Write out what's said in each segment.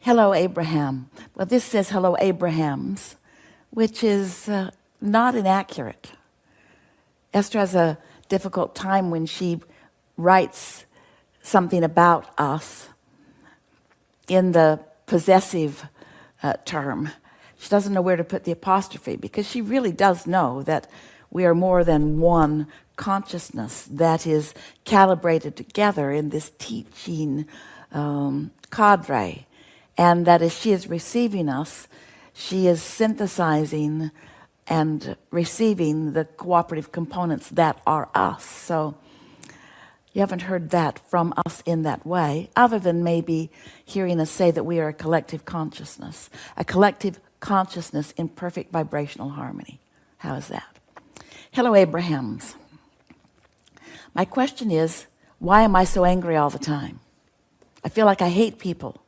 Hello, Abraham. Well, this says hello, Abrahams, which is not inaccurate. Esther has a difficult time when she writes something about us in the possessive term. She doesn't know where to put the apostrophe because she really does know that we are more than one consciousness that is calibrated together in this teaching cadre. And that as she is receiving us, she is synthesizing and receiving the cooperative components that are us. So you haven't heard that from us in that way, other than maybe hearing us say that we are a collective consciousness in perfect vibrational harmony. How is that? Hello, Abrahams. My question is, why am I so angry all the time? I feel like I hate people.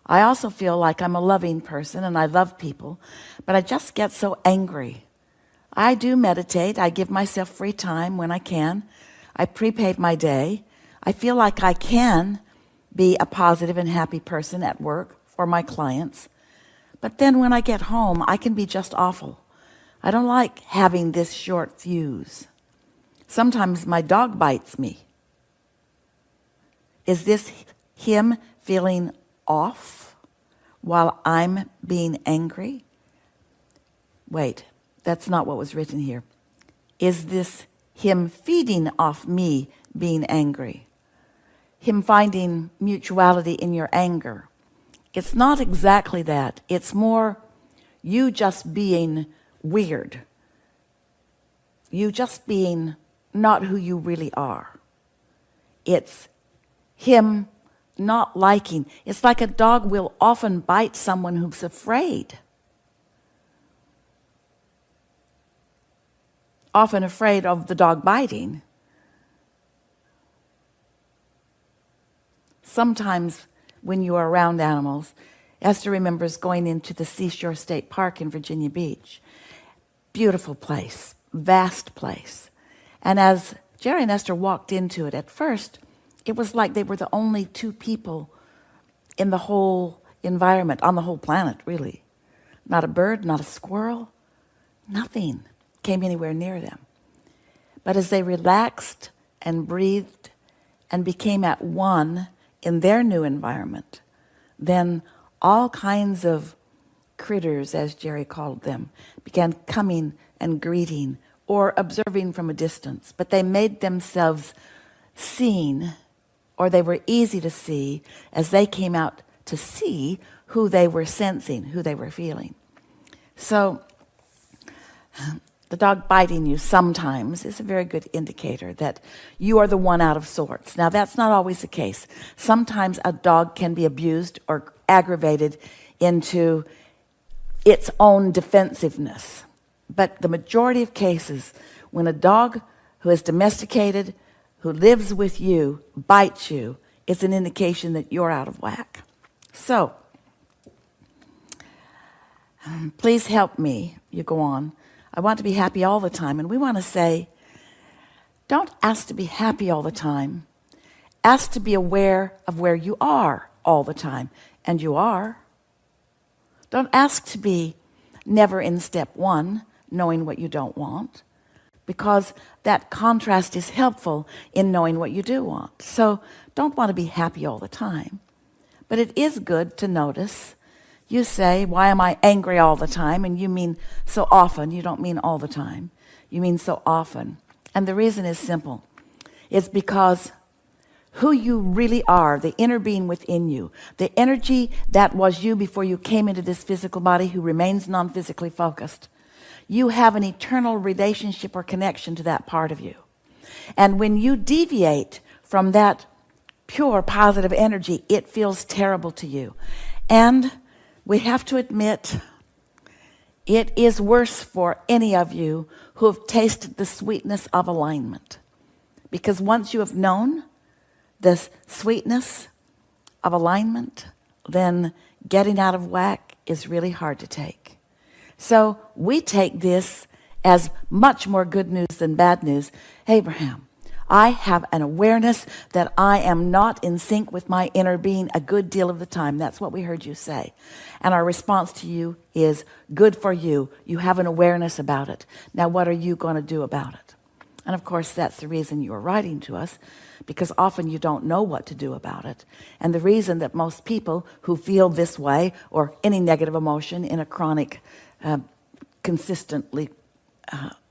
I also feel like I'm a loving person and I love people, but I just get so angry. I do meditate. I give myself free time when I can. I prepaid my day. I feel like I can be a positive and happy person at work for my clients. But then when I get home, I can be just awful. I don't like having this short fuse. Sometimes my dog bites me. Is this him feeling off while I'm being angry? Wait, that's not what was written here. Is this him feeding off me being angry? Him finding mutuality in your anger? It's not exactly that. It's more you just being weird. You just being not who you really are. It's him not liking. It's like a dog will often bite someone who's afraid. Often afraid of the dog biting. Sometimes when you are around animals, Esther remembers going into the Seashore State Park in Virginia Beach. Beautiful place, vast place. And as Jerry and Esther walked into it, at first, it was like they were the only two people in the whole environment, on the whole planet, really. Not a bird, not a squirrel, nothing came anywhere near them. But as they relaxed and breathed and became at one in their new environment, then all kinds of critters, as Jerry called them, began coming and greeting or observing from a distance. But they made themselves seen, or they were easy to see as they came out to see who they were sensing, who they were feeling. So the dog biting you sometimes is a very good indicator that you are the one out of sorts. Now, that's not always the case. Sometimes a dog can be abused or aggravated into its own defensiveness. But the majority of cases, when a dog who is domesticated, who lives with you, bites you, it's an indication that you're out of whack. So, please help me. You go on. I want to be happy all the time. And we want to say, don't ask to be happy all the time. Ask to be aware of where you are all the time. And you are. Don't ask to be never in step one, knowing what you don't want, because that contrast is helpful in knowing what you do want. So don't want to be happy all the time. But it is good to notice. You say, why am I angry all the time? And you mean so often. You don't mean all the time. You mean so often. And the reason is simple. It's because who you really are, the inner being within you, the energy that was you before you came into this physical body, who remains non-physically focused, you have an eternal relationship or connection to that part of you. And when you deviate from that pure positive energy, it feels terrible to you. And we have to admit, it is worse for any of you who have tasted the sweetness of alignment. Because once you have known the sweetness of alignment, then getting out of whack is really hard to take. So we take this as much more good news than bad news. Abraham, I have an awareness that I am not in sync with my inner being a good deal of the time. That's what we heard you say. And our response to you is, good for you. You have an awareness about it. Now, what are you going to do about it? And of course, that's the reason you are writing to us, because often you don't know what to do about it. And the reason that most people who feel this way, or any negative emotion in a chronic, consistently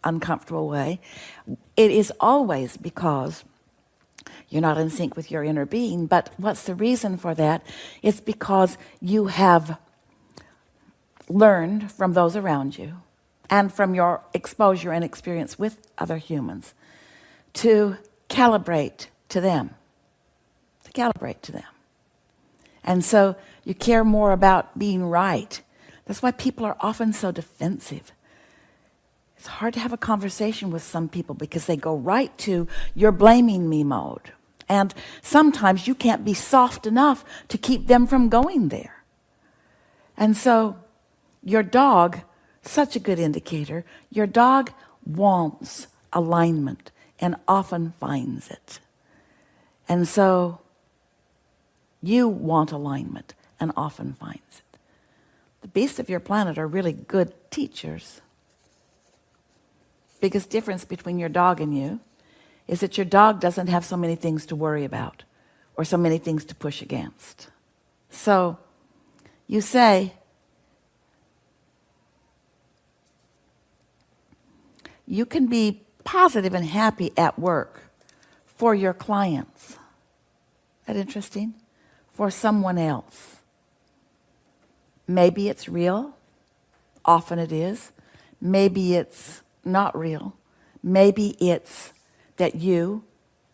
uncomfortable way, it is always because you're not in sync with your inner being. But what's the reason for that? It's because you have learned from those around you and from your exposure and experience with other humans to calibrate to them. And so you care more about being right. That's why people are often so defensive. It's hard to have a conversation with some people because they go right to "you're blaming me" mode. And sometimes you can't be soft enough to keep them from going there. And so your dog, such a good indicator, your dog wants alignment and often finds it. And so you want alignment and often finds it. The beasts of your planet are really good teachers. Biggest difference between your dog and you is that your dog doesn't have so many things to worry about or so many things to push against. So you say, you can be positive and happy at work for your clients. Is that interesting? For someone else. Maybe it's real. Often it is. Maybe it's not real. Maybe it's that you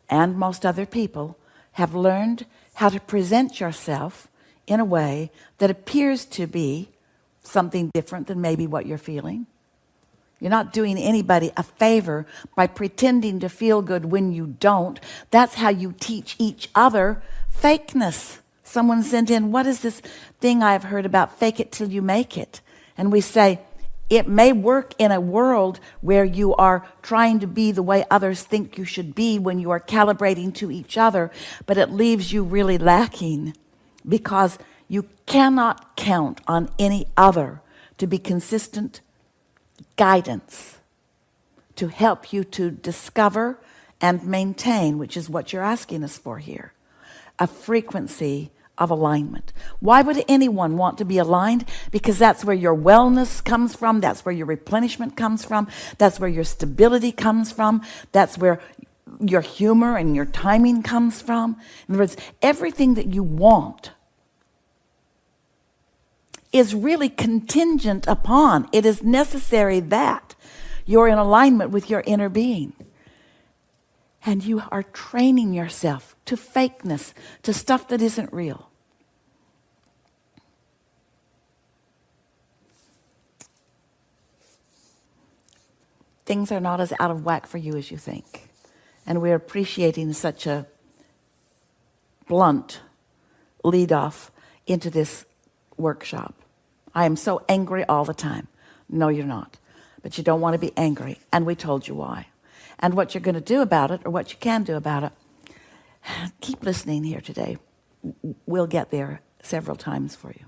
and most other people have learned how to present yourself in a way that appears to be something different than maybe what you're feeling. You're not doing anybody a favor by pretending to feel good when you don't. That's how you teach each other fakeness. Someone sent in, what is this thing I've heard about, fake it till you make it? And we say, it may work in a world where you are trying to be the way others think you should be when you are calibrating to each other, but it leaves you really lacking because you cannot count on any other to be consistent guidance to help you to discover and maintain, which is what you're asking us for here, a frequency of alignment. Why would anyone want to be aligned? Because that's where your wellness comes from. That's where your replenishment comes from. That's where your stability comes from. That's where your humor and your timing comes from. In other words, everything that you want is really contingent upon, it is necessary that you're in alignment with your inner being. And you are training yourself to fakeness, to stuff that isn't real. Things are not as out of whack for you as you think. And we're appreciating such a blunt lead off into this workshop. I am so angry all the time. No, you're not. But you don't want to be angry. And we told you why. And what you're going to do about it, or what you can do about it, keep listening here today. We'll get there several times for you.